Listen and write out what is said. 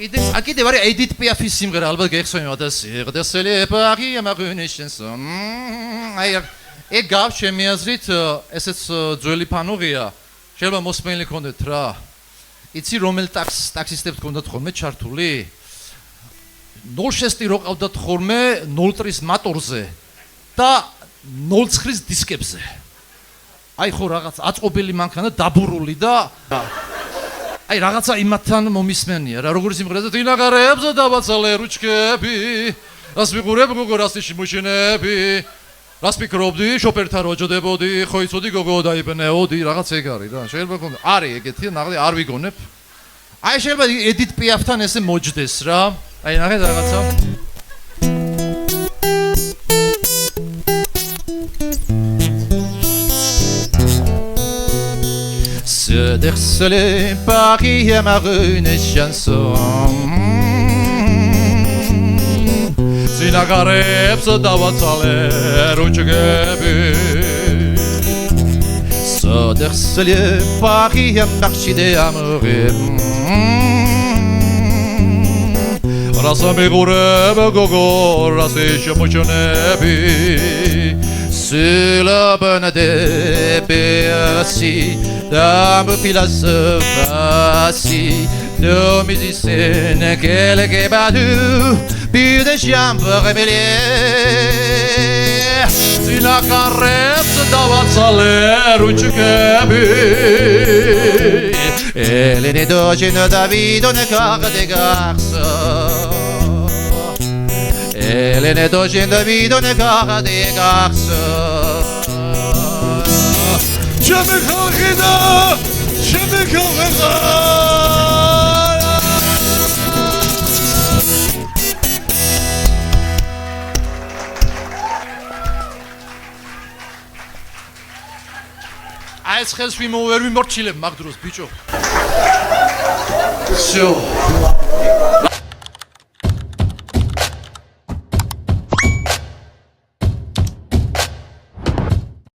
Კიდევ არის Edith Piaf-ის სიმღერა, ალბათ გეხსოვენებათ ეს ღდესელი ეპარქი ამაღუნის შენსო. ეგ გავს ჩემი აზრით, ესეც ძველი ფანუღია. შეიძლება მოსმენილი ქონდეთ რა. იცი რომელ ტაქსისტებს ქონდათ ხოლმე ჩართული? 0.6 რო ყავდათ ხოლმე 0.3 მატორზე და 0.9 დისკებზე. აი ხო რაღაც აწყობილი მანქანა დაბურული და აი რაღაცა იმათთან მომისმენია რა როგორი სიმღერა დინაღარებს დავაცალე რუჩკები რას ვიყურებ გოგო რას შემოშენები რას ფიქრობდი შოპერთან როჯოდებოდი ხო იცოდი გოგო დაიბნეოდი რაღაც ეგ არის რა შეიძლება გქონდა არის ეგეთი ნაღდი არ ვიგონებ აი შეიძლება Edith Piaf-თან ესე მოჯდეს რა აი ნახეთ რაღაცა D'Erceler Paris à ma rune chanson Sinagarep se davatale ruchgebi D'Erceler Paris à marcher des amoureux Rasa me goreb gogo rasa shamochonebi C'est la bonne de Bercy Dame philosophe de musicienne qu'elle est battue puis des chambres révélées si la caresse d'avancer ruchkebi elle est d'origine David on est car des garçons elle est d'origine David on est car des garçons Jamais corrida, jamais corrida. Այս խես վիմով մորչիլեմ մաղդրոս բիճո։ Всё.